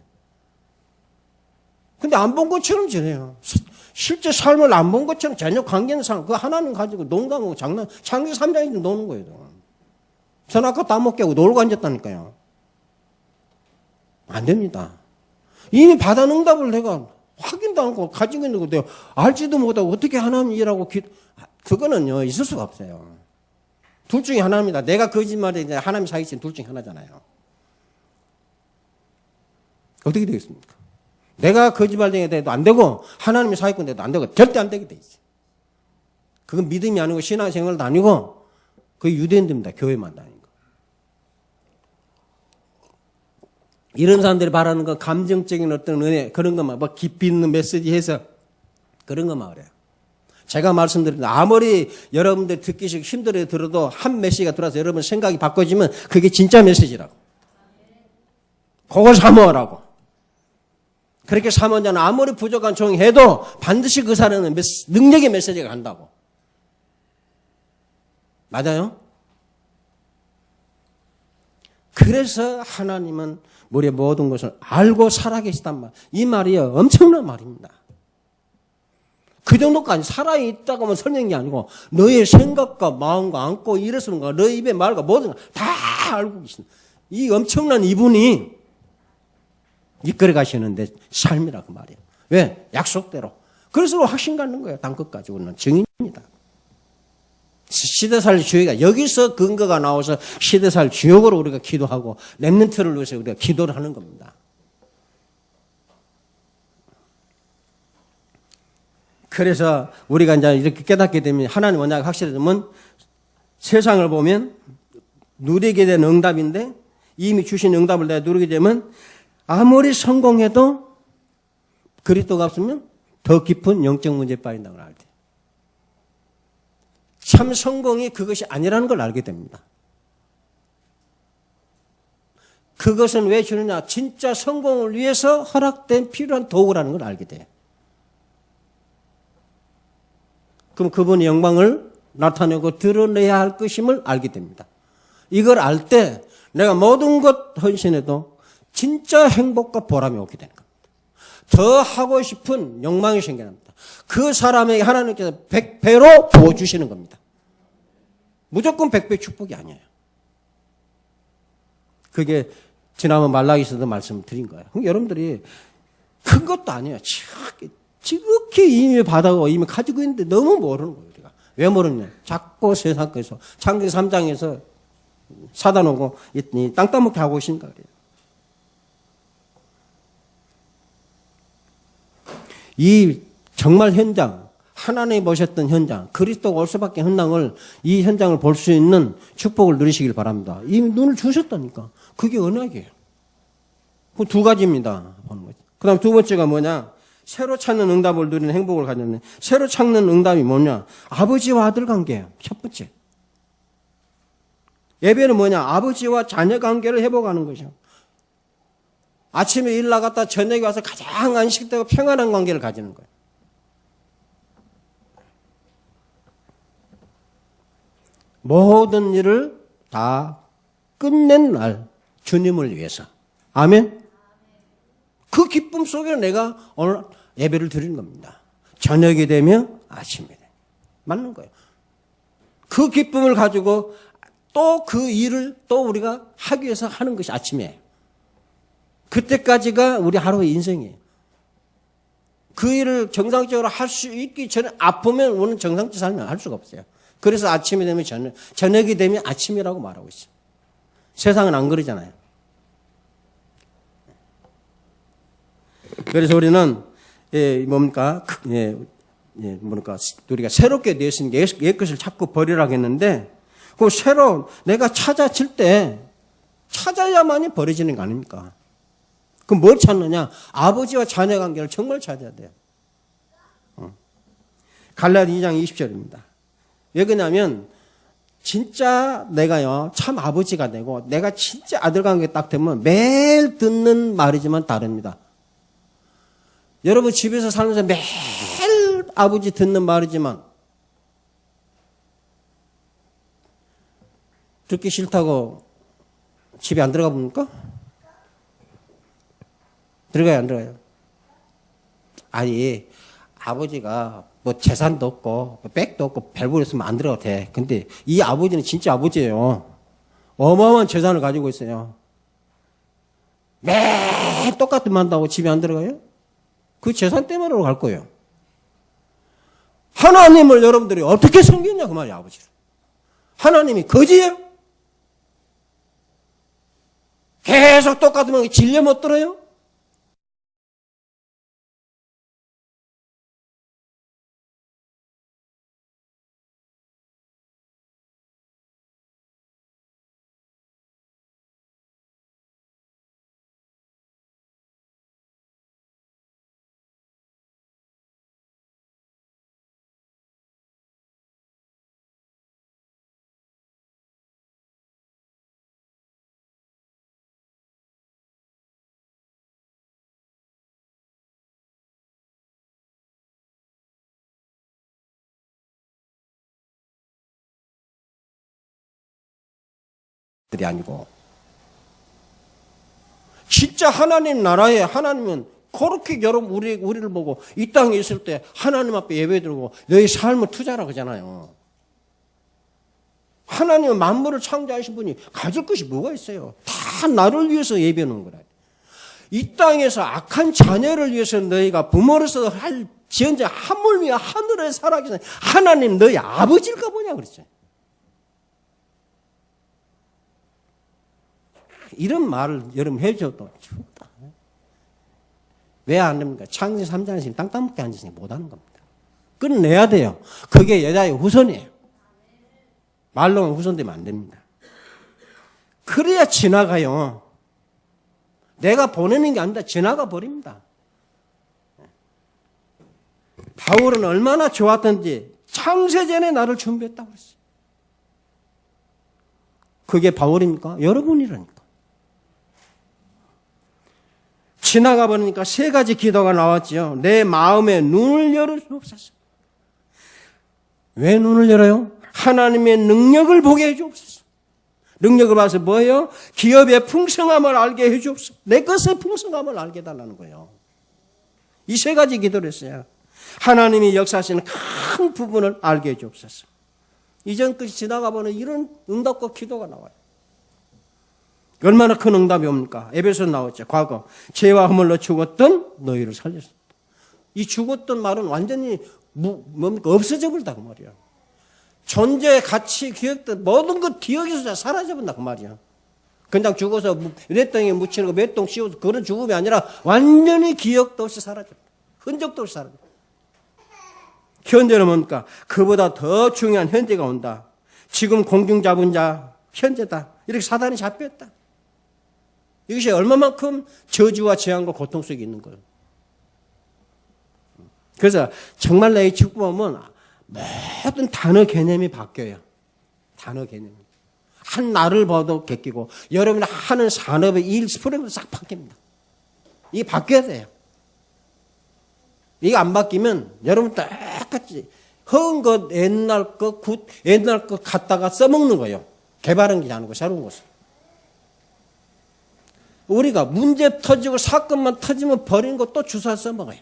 근데 안 본 것처럼 지내요. 실제 삶을 안 본 것처럼 전혀 관계는 삶. 그 하나님 가지고 농담하고 장난. 창세기 3장에서 노는 거예요. 선악과 따먹게 하고 놀고 앉았다니까요. 안 됩니다. 이미 받은 응답을 내가 확인도 않고 가지고 있는 거 내가 알지도 못하고 어떻게 하나님 일하고 그거는요 있을 수가 없어요. 둘 중에 하나입니다. 내가 거짓말에 하나님 사기친 둘 중에 하나잖아요. 어떻게 되겠습니까? 내가 거짓말쟁이가 돼도 안 되고 하나님이 사기꾼 돼도 안 되고 절대 안 되게 돼 있어요. 그건 믿음이 아니고 신앙생활도 아니고 그게 유대인들입니다. 교회만 다니는 거. 이런 사람들이 바라는 건 감정적인 어떤 은혜 그런 것만 뭐 깊이 있는 메시지 해서 그런 것만 그래요. 제가 말씀드린 아무리 여러분들 듣기 힘들어 들어도 한 메시지가 들어와서 여러분 생각이 바꿔지면 그게 진짜 메시지라고. 그걸 사모하라고. 그렇게 사모자는 아무리 부족한 종이 해도 반드시 그 사람은 능력의 메시지가 간다고. 맞아요? 그래서 하나님은 우리의 모든 것을 알고 살아계시단 말. 이 말이 엄청난 말입니다. 그 정도까지 살아있다고 하면 설명이 아니고 너의 생각과 마음과 안고 일어서는 거, 너의 입의 말과 모든 걸 다 알고 계신다. 이 엄청난 이분이 이끌어 가시는데 삶이라고 말이에요. 왜? 약속대로. 그래서 확신 갖는 거예요. 당끝까지 우리는 증인입니다. 시대살 주의가 여기서 근거가 나와서 시대살 주역으로 우리가 기도하고 렘넌트를 위해서 우리가 기도를 하는 겁니다. 그래서 우리가 이제 이렇게 깨닫게 되면 하나님 언약이 확실해지면 세상을 보면 누리게 된 응답인데 이미 주신 응답을 내가 누리게 되면 아무리 성공해도 그리스도가 없으면 더 깊은 영적 문제에 빠진다는 걸 알게 돼요. 참 성공이 그것이 아니라는 걸 알게 됩니다. 그것은 왜 주느냐? 진짜 성공을 위해서 허락된 필요한 도구라는 걸 알게 돼요. 그럼 그분의 영광을 나타내고 드러내야 할 것임을 알게 됩니다. 이걸 알 때 내가 모든 것 헌신해도 진짜 행복과 보람이 오게 되는 겁니다. 더 하고 싶은 욕망이 생겨납니다. 그 사람에게 하나님께서 100배로 부어주시는 겁니다. 무조건 100배 축복이 아니에요. 그게 지난번 말라기서도 말씀드린 거예요. 그럼 여러분들이 큰 것도 아니에요. 지극히 이미 받아고 이미 가지고 있는데 너무 모르는 거예요. 우리가. 왜 모르냐? 자꾸 세상에서 창세기 3장에서 사다 놓고 땅 따먹게 하고 있으니까 그래요. 이 정말 현장, 하나님이 보셨던 현장, 그리스도가 올 수밖에 현장을, 이 현장을 볼 수 있는 축복을 누리시길 바랍니다. 이 눈을 주셨다니까. 그게 언약이에요. 그 두 가지입니다. 보는 거죠. 그 다음 두 번째가 뭐냐? 새로 찾는 응답을 누리는 행복을 가졌네. 새로 찾는 응답이 뭐냐? 아버지와 아들 관계예요. 첫 번째. 예배는 뭐냐? 아버지와 자녀 관계를 회복하는 거죠. 아침에 일 나갔다 저녁에 와서 가장 안식되고 평안한 관계를 가지는 거예요. 모든 일을 다 끝낸 날 주님을 위해서. 아멘. 그 기쁨 속에 내가 오늘 예배를 드리는 겁니다. 저녁이 되면 아침이 돼. 맞는 거예요. 그 기쁨을 가지고 또 그 일을 또 우리가 하기 위해서 하는 것이 아침이에요. 그때까지가 우리 하루의 인생이에요. 그 일을 정상적으로 할 수 있기 전에 아프면 우리는 정상적 삶을 할 수가 없어요. 그래서 아침이 되면 저녁이 되면 아침이라고 말하고 있어요. 세상은 안 그러잖아요. 그래서 우리는 뭡니까 우리가 새롭게 되었으니까 옛 것을 자꾸 버리라고 했는데 그 새로 내가 찾아질 때 찾아야만이 버려지는 거 아닙니까? 그럼 뭘 찾느냐? 아버지와 자녀 관계를 정말 찾아야 돼요. 갈라디 2장 20절입니다. 왜 그러냐면 진짜 내가요 참 아버지가 되고 내가 진짜 아들 관계 딱 되면 매일 듣는 말이지만 다릅니다. 여러분 집에서 살면서 매일 아버지 듣는 말이지만 듣기 싫다고 집에 안 들어가 봅니까? 들어가요, 안 들어가요? 아니, 아버지가 뭐 재산도 없고, 뭐 백도 없고, 별볼 있으면 안 들어가도 돼. 근데 이 아버지는 진짜 아버지예요. 어마어마한 재산을 가지고 있어요. 매일 똑같은 말 한다고 집에 안 들어가요? 그 재산 때문에 갈 거예요. 하나님을 여러분들이 어떻게 섬겼냐, 그 말이야, 아버지를. 하나님이 거지예요? 계속 똑같으면 진려 못 들어요? 들이 아니고 진짜 하나님 나라에 하나님은 그렇게 여러분 우리를 보고 이 땅에 있을 때 하나님 앞에 예배드리고 너희 삶을 투자라고 하잖아요. 하나님은 만물을 창조하신 분이 가질 것이 뭐가 있어요? 다 나를 위해서 예배하는 거라. 이 땅에서 악한 자녀를 위해서 너희가 부모로서 할 지은자 하물며 하늘에 살아계신 하나님 너희 아버지일까 보냐 그랬죠. 이런 말을 여러분 해줘도 죽다. 왜 안 됩니까? 창세기 3장에서 땅 먹게 앉으시니 못하는 겁니다. 끝내야 돼요. 그게 여자의 후손이에요. 말로는 후손되면 안 됩니다. 그래야 지나가요. 내가 보내는 게 아니라 지나가 버립니다. 바울은 얼마나 좋았던지 창세전에 나를 준비했다고 했어요. 그게 바울입니까? 여러분이라니까. 지나가 버리니까 세 가지 기도가 나왔지요. 내 마음에 눈을 열어주옵소서. 왜 눈을 열어요? 하나님의 능력을 보게 해주옵소서. 능력을 봐서 뭐예요? 기업의 풍성함을 알게 해주옵소서. 내 것의 풍성함을 알게 해달라는 거예요. 이 세 가지 기도를 했어요. 하나님이 역사하시는 큰 부분을 알게 해주옵소서. 이전 끝이 지나가 버리는 이런 응답과 기도가 나와요. 얼마나 큰 응답이 옵니까? 에베소서 나왔죠. 과거 죄와 허물로 죽었던 너희를 살렸습니다. 이 죽었던 말은 완전히 뭡니까? 없어져 버린다 그 말이야. 존재, 가치, 기억들 모든 것 기억에서 사라져 버린다 그 말이야. 그냥 죽어서 몇 동에 묻히는 거 몇 동 씌워서 그런 죽음이 아니라 완전히 기억도 없이 사라져. 흔적도 없이 살아요. 현재는 뭡니까? 그보다 더 중요한 현재가 온다. 지금 공중 잡은 자 현재다. 이렇게 사단이 잡혔다. 이것이 얼마만큼 저주와 재앙과 고통 속에 있는 거예요. 그래서 정말 내 축복하면 모든 단어 개념이 바뀌어요. 단어 개념이. 한 날을 봐도 바뀌고 여러분이 하는 산업의 일 프로그램도 싹 바뀝니다. 이게 바뀌어야 돼요. 이게 안 바뀌면 여러분 똑같이 허은 것 옛날 것 갖다가 써먹는 거예요. 개발한 게 아니고 새로운 것을. 우리가 문제 터지고 사건만 터지면 버리는 거 또 주사 써먹어요.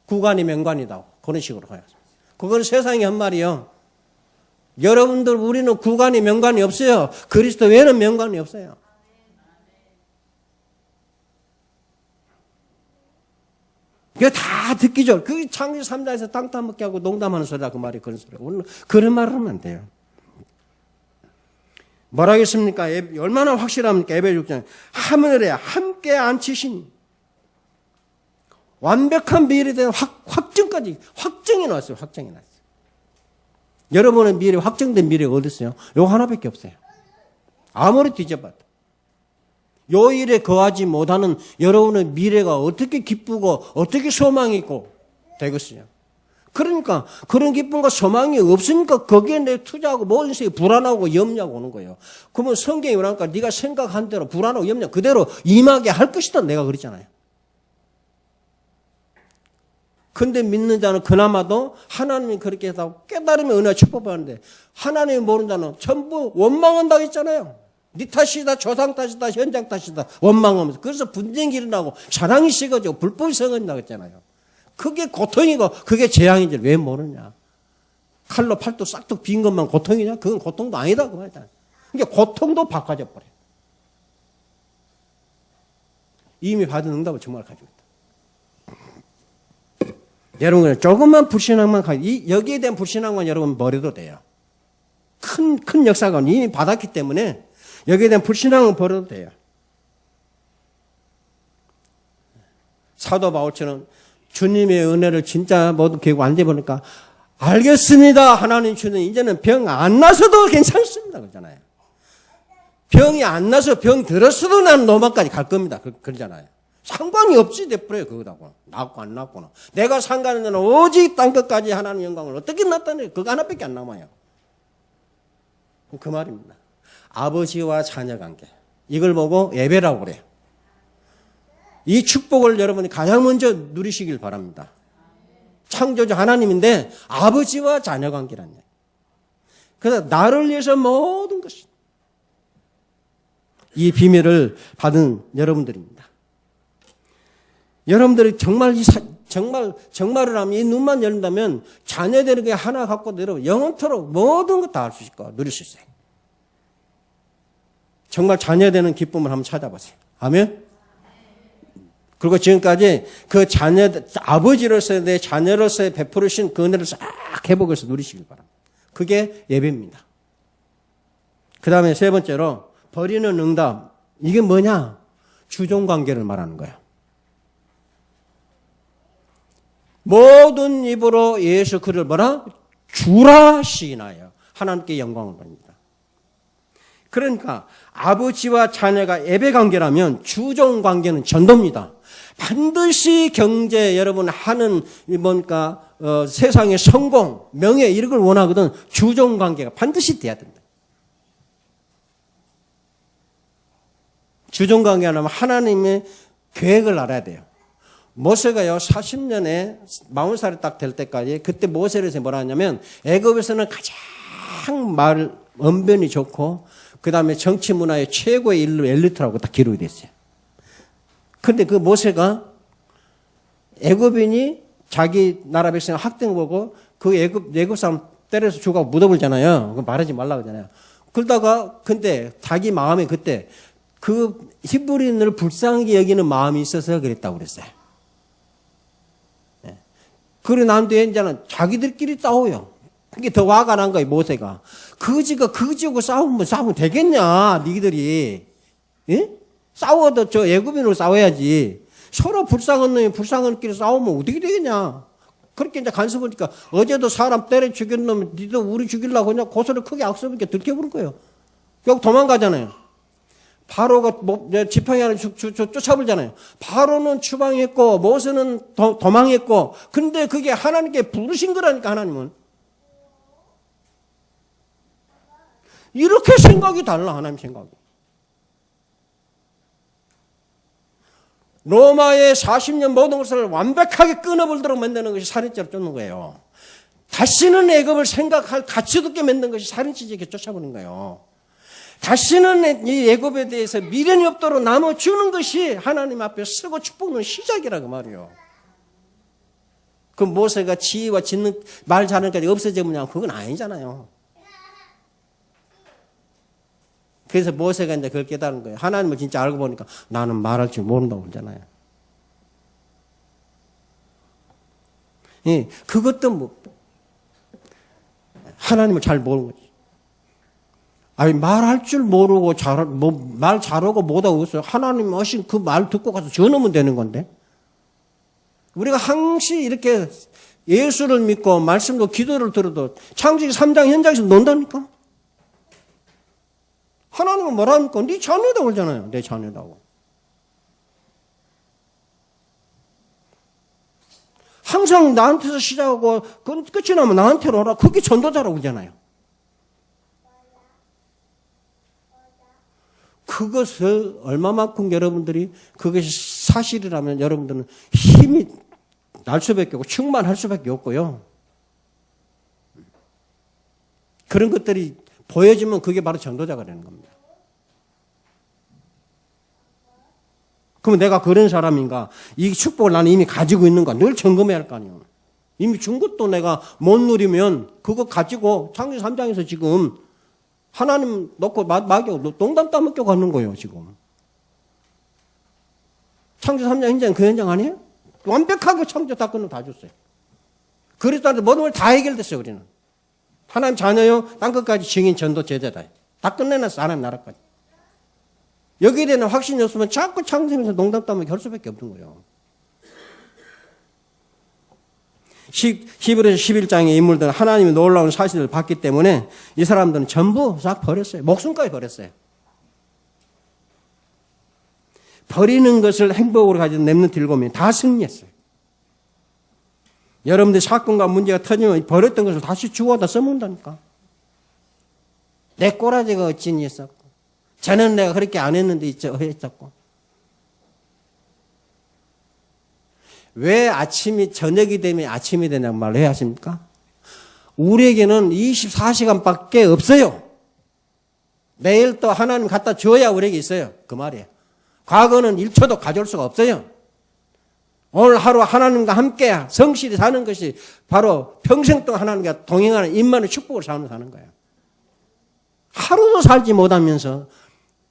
구관이 명관이다. 그런 식으로 해요. 그건 세상이 한 말이요. 여러분들 우리는 구관이 명관이 없어요. 그리스도 외에는 명관이 없어요. 그게 다 듣기 좋아. 그 창세기 3장에서 땅 따먹게 하고 농담하는 소리다. 그 말이 그런 소리야. 오늘 그런 말을 하면 안 돼요. 뭐라 하겠습니까? 얼마나 확실합니까? 에베 6장. 하늘에 함께 앉히신 완벽한 미래에 대한 확증까지 확정이 나왔어요. 확정이 나왔어요. 여러분의 미래, 확정된 미래가 어디 있어요? 요거 하나밖에 없어요. 아무리 뒤져봐도. 요 일에 거하지 못하는 여러분의 미래가 어떻게 기쁘고 어떻게 소망이 있고 되겠어요. 그러니까 그런 기쁨과 소망이 없으니까 거기에 내 투자하고 모든 것이 불안하고 염려하고 오는 거예요. 그러면 성경이 뭐라니까 네가 생각한 대로 불안하고 염려 그대로 임하게 할 것이다. 내가 그랬잖아요. 근데 믿는 자는 그나마도 하나님이 그렇게 해서 깨달으면 은혜와 축복을 하는데 하나님이 모르는 자는 전부 원망한다고 했잖아요. 네 탓이다, 조상 탓이다, 현장 탓이다, 원망하면서. 그래서 분쟁이 일어나고 사랑이 식어지고 불법이 생긴다고 했잖아요. 그게 고통이고 그게 재앙인지 왜 모르냐. 칼로 팔도 싹둑 빈 것만 고통이냐? 그건 고통도 아니다. 그 말이잖아요. 그러니까 고통도 바꿔져 버려요. 이미 받은 응답을 정말 가지고 있다. 여러분, 조금만 불신앙만 여기에 대한 불신앙만 여러분 버려도 돼요. 큰 역사가 이미 받았기 때문에 여기에 대한 불신앙은 버려도 돼요. 사도 바울처럼 주님의 은혜를 진짜 모두 계고 앉아보니까 알겠습니다. 하나님 주는 이제는 병 안 나서도 괜찮습니다. 그러잖아요. 병이 안 나서 병 들었어도 난 로마까지 갈 겁니다. 그러잖아요. 상관이 없이 돼버려요. 그거하고. 낫고 안 낫고는. 내가 상관은 데는 오직 딴 것까지 하나님 영광을 어떻게 나타내요? 그거 하나밖에 안 남아요. 그 말입니다. 아버지와 자녀 관계. 이걸 보고 예배라고 그래요. 이 축복을 여러분이 가장 먼저 누리시길 바랍니다. 창조주 하나님인데 아버지와 자녀 관계란 얘기예요. 그래서 나를 위해서 모든 것이 이 비밀을 받은 여러분들입니다. 여러분들이 정말을 하면 이 눈만 열린다면 자녀되는 게 하나 갖고 여러분 영원토록 모든 것 다 할 수 있고 누릴 수 있어요. 정말 자녀되는 기쁨을 한번 찾아보세요. 아멘. 그리고 지금까지 그 아버지로서의 내 자녀로서의 베푸르신 그 은혜를 싹 회복해서 누리시길 바랍니다. 그게 예배입니다. 그 다음에 세 번째로 버리는 응답. 이게 뭐냐? 주종관계를 말하는 거예요. 모든 입으로 예수 그를 뭐라? 주라 시인하여 하나님께 영광을 돌립니다. 그러니까 아버지와 자녀가 예배관계라면 주종관계는 전도입니다. 반드시 경제 여러분 하는 뭔가 세상의 성공, 명예 이런 걸 원하거든 주종관계가 반드시 돼야 된다. 주종관계 하려면 하나님의 계획을 알아야 돼요. 모세가요 40년에 40살이 딱 될 때까지 그때 모세를 해서 뭐라 하냐면 애굽에서는 가장 말 언변이 좋고 그 다음에 정치 문화의 최고의 엘리트라고 딱 기록이 됐어요. 근데 그 모세가 애굽인이 자기 나라 백성 학대를 보고 그 애굽 사람 때려서 죽고 묻어버리잖아요. 그거 말하지 말라고 하잖아요. 그러다가 근데 자기 마음에 그때 그 히브리인을 불쌍하게 여기는 마음이 있어서 그랬다고 그랬어요. 그래 난 뒤에 이제는 자기들끼리 싸워요. 그게 더 화가 난 거예요, 모세가. 그지하고 싸우면 되겠냐, 니들이. 예? 싸워도 저 애굽인으로 싸워야지. 서로 불쌍한 놈이 불쌍한 끼리 싸우면 어떻게 되겠냐. 그렇게 이제 간섭하니까 어제도 사람 때려 죽인 놈 니도 우리 죽이려고 그냥 고소를 크게 악수하니까 들켜버린 거예요. 결국 도망가잖아요. 바로가 지팡이 하나 쫓아버리잖아요. 바로는 추방했고 모세는 도망했고 근데 그게 하나님께 부르신 거라니까 하나님은. 이렇게 생각이 달라 하나님 생각이. 로마의 40년 모든 것을 완벽하게 끊어버리도록 만드는 것이 살인죄로 쫓는 거예요. 다시는 애굽을 생각할 가치도 없게 만든 것이 살인죄에 쫓아버린 거예요. 다시는 이 애굽에 대해서 미련이 없도록 나눠주는 것이 하나님 앞에 쓰고 축복의 시작이라고 말이에요. 그 모세가 지혜와 짓는 말 잘하는 까지 없어지면 그건 아니잖아요. 그래서 모세가 이제 그걸 깨달은 거예요. 하나님을 진짜 알고 보니까 나는 말할 줄 모른다고 그러잖아요. 예, 그것도 뭐 하나님을 잘 모르는 거지. 아니 말할 줄 모르고 말 잘하고 못하고 있어요. 하나님 하신 그 말 듣고 가서 전하면 되는 건데. 우리가 항시 이렇게 예수를 믿고 말씀도 기도를 들어도 창세기 3장 현장에서 논다니까. 하나님은 뭐라니까? 네 자녀다고 그러잖아요. 내 자녀다고. 항상 나한테서 시작하고 끝이 나면 나한테로 오라. 그게 전도자라고 그러잖아요. 그것을 얼마만큼 여러분들이 그것이 사실이라면 여러분들은 힘이 날 수밖에 없고 충만할 수밖에 없고요. 그런 것들이 보여지면 그게 바로 전도자가 되는 겁니다. 그럼 내가 그런 사람인가? 이 축복을 나는 이미 가지고 있는가? 늘 점검해야 할 거 아니에요. 이미 준 것도 내가 못 누리면 그거 가지고 창세기 3장에서 지금 하나님 놓고 막여 농담 따먹겨 가는 거예요, 지금. 창조 3장 현장 그 현장 아니에요? 완벽하게 창조 다 끊어 다 줬어요. 그리스도한테 모든 걸 다 해결됐어요, 우리는. 하나님 자녀요, 땅끝까지 증인 전도 제자다. 다 끝내놨어, 하나님 나라까지. 여기에 대한 확신이 없으면 자꾸 창조에서 농담 따먹기 할 수밖에 없는 거예요. 히브리서 11장의 인물들은 하나님의 놀라운 사실을 봤기 때문에 이 사람들은 전부 싹 버렸어요. 목숨까지 버렸어요. 버리는 것을 행복으로 가진 렘넌트 7명이 다 승리했어요. 여러분들 사건과 문제가 터지면 버렸던 것을 다시 주워다 써먹는다니까. 내 꼬라지가 어찌니 했었고 저는 내가 그렇게 안 했는데 했었고 왜 아침이 저녁이 되면 아침이 되냐고 말을 해야 하십니까? 우리에게는 24시간밖에 없어요. 내일 또 하나님 갖다 줘야 우리에게 있어요. 그 말이에요. 과거는 1초도 가져올 수가 없어요. 오늘 하루 하나님과 함께 성실히 사는 것이 바로 평생 동안 하나님과 동행하는 임만의 축복을 사는 거예요. 하루도 살지 못하면서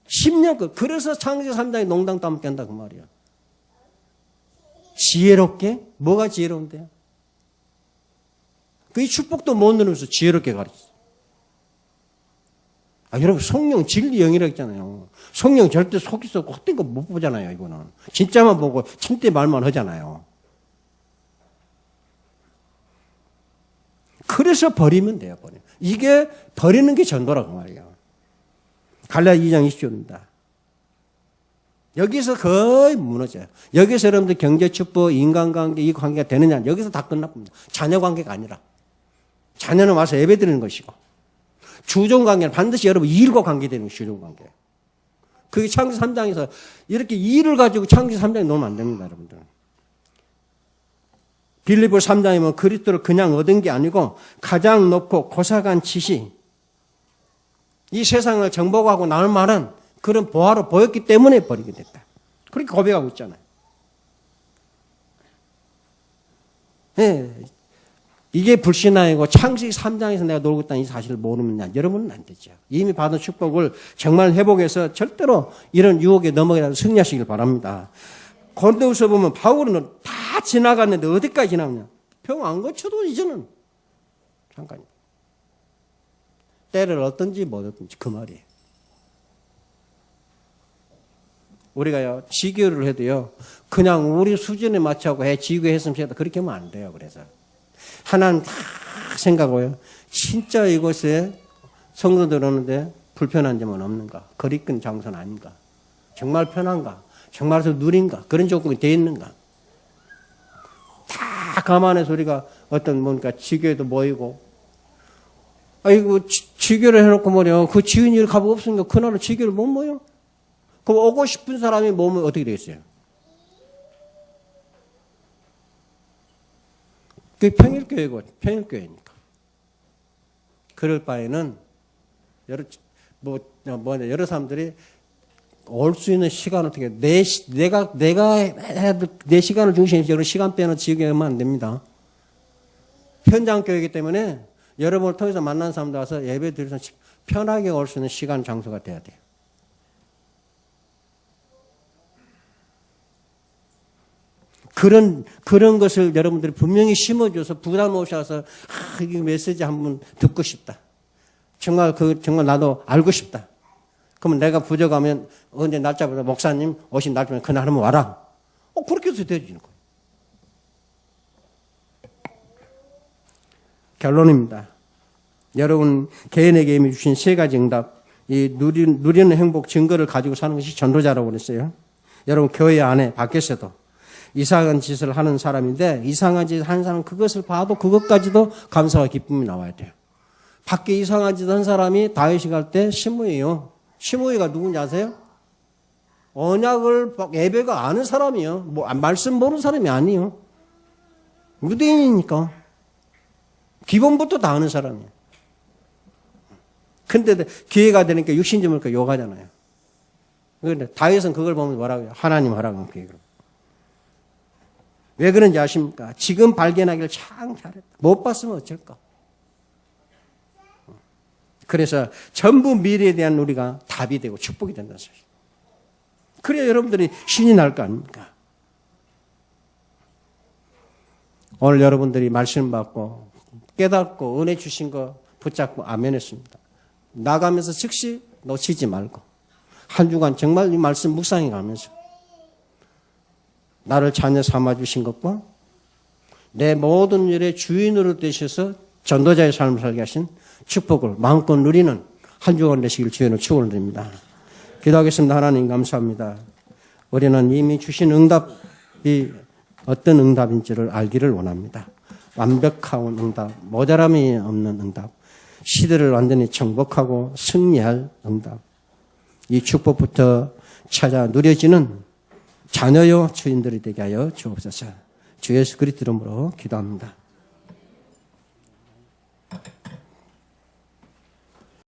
10년 그래서 창세기 3장에 농담 따먹게 한다 그 말이에요. 지혜롭게? 뭐가 지혜로운데요? 그 축복도 못 누리면서 지혜롭게 가르쳤어요. 여러분 성령 진리 영이라고 했잖아요. 성령 절대 속이서 헛된 거 못 보잖아요. 이거는 진짜만 보고 참대 말만 하잖아요. 그래서 버리면 돼요. 이게 버리는 게 전도라고 말이에요. 갈라디아 2장 20절입니다. 여기서 거의 무너져요. 여기서 여러분들 경제축복, 인간관계, 이 관계가 되느냐 여기서 다 끝납니다. 자녀관계가 아니라 자녀는 와서 예배드리는 것이고 주종관계는 반드시 여러분 일과 관계되는 것이 주종관계. 그게 창세기 3장에서 이렇게 일을 가지고 창세기 3장에 놓으면 안 됩니다. 여러분들. 빌립보서 3장에 보면 그리스도를 그냥 얻은 게 아니고 가장 높고 고사간 지시 이 세상을 정복하고 나올 만한 그런 보화로 보였기 때문에 버리게 됐다. 그렇게 고백하고 있잖아요. 네. 이게 불신앙이고 창세기 3장에서 내가 놀고 있다는 이 사실을 모르면 여러분은 안 되죠. 이미 받은 축복을 정말 회복해서 절대로 이런 유혹에 넘어가서 승리하시길 바랍니다. 고린도후서 보면 바울은 다 지나갔는데 어디까지 지나갔냐. 병 안 고쳐도 이제는 잠깐요. 때를 얻든지 못 얻든지 그 말이에요. 우리가요, 지교를 해도요, 그냥 우리 수준에 맞춰갖고 지교했으면 좋겠다. 그렇게 하면 안 돼요. 그래서. 하나는 다 생각하고요. 진짜 이곳에 성도들 오는데 불편한 점은 없는가? 거리낌 장소는 아닌가? 정말 편한가? 정말 누린가? 그런 조건이 돼 있는가? 다 감안해서 우리가 어떤 뭔가 지교에도 모이고, 아이고, 지교를 해놓고 말이야. 그 지은이를 값 없으니까 그날은 지교를 못 모여? 그럼 오고 싶은 사람이 모으면 어떻게 되겠어요? 그게 평일교회고, 평일교회니까. 그럴 바에는, 여러 사람들이 올 수 있는 시간을 어떻게, 내 시간을 중심에 여러 시간 빼는 지교회만 안 됩니다. 현장교회이기 때문에 여러분을 통해서 만난 사람들 와서 예배 드려서 편하게 올 수 있는 시간, 장소가 돼야 돼요. 그런 것을 여러분들이 분명히 심어줘서 부담 없이 와서, 이 메시지 한번 듣고 싶다. 정말 나도 알고 싶다. 그러면 내가 부족하면 언제 날짜보다 목사님 오신 날짜면 그날 한번 와라. 그렇게 해서 되어지는 거예요. 결론입니다. 여러분, 개인에게 이미 주신 세 가지 응답, 이 누리는 행복 증거를 가지고 사는 것이 전도자라고 그랬어요. 여러분, 교회 안에, 밖에서도 이상한 짓을 하는 사람인데, 이상한 짓을 하는 사람은 그것을 봐도 그것까지도 감사와 기쁨이 나와야 돼요. 밖에 이상한 짓 한 사람이 다윗이 갈 때 시므이요. 시므이가 누군지 아세요? 언약을 예배가 아는 사람이요. 말씀 모르는 사람이 아니에요. 유대인이니까. 기본부터 다 아는 사람이에요. 근데 기회가 되니까 육신점을 욕하잖아요. 그런데 다윗은 그걸 보면 뭐라고요? 하나님 하라고 그 얘기를. 왜 그런지 아십니까? 지금 발견하기를 참 잘했다. 못 봤으면 어쩔까? 그래서 전부 미래에 대한 우리가 답이 되고 축복이 된다는 사실. 그래야 여러분들이 신이 날 거 아닙니까? 오늘 여러분들이 말씀 받고 깨닫고 은혜 주신 거 붙잡고 아멘 했습니다. 나가면서 즉시 놓치지 말고 한 주간 정말 이 말씀 묵상해 가면서 나를 자녀 삼아 주신 것과 내 모든 일의 주인으로 되셔서 전도자의 삶을 살게 하신 축복을 마음껏 누리는 한 주간 되시길 주의로 축원드립니다. 기도하겠습니다. 하나님 감사합니다. 우리는 이미 주신 응답이 어떤 응답인지를 알기를 원합니다. 완벽한 응답, 모자람이 없는 응답, 시대를 완전히 정복하고 승리할 응답. 이 축복부터 찾아 누려지는 자녀요 주인들이 되게 하여 주옵소서. 주 예수 그리스도 이름으로 기도합니다.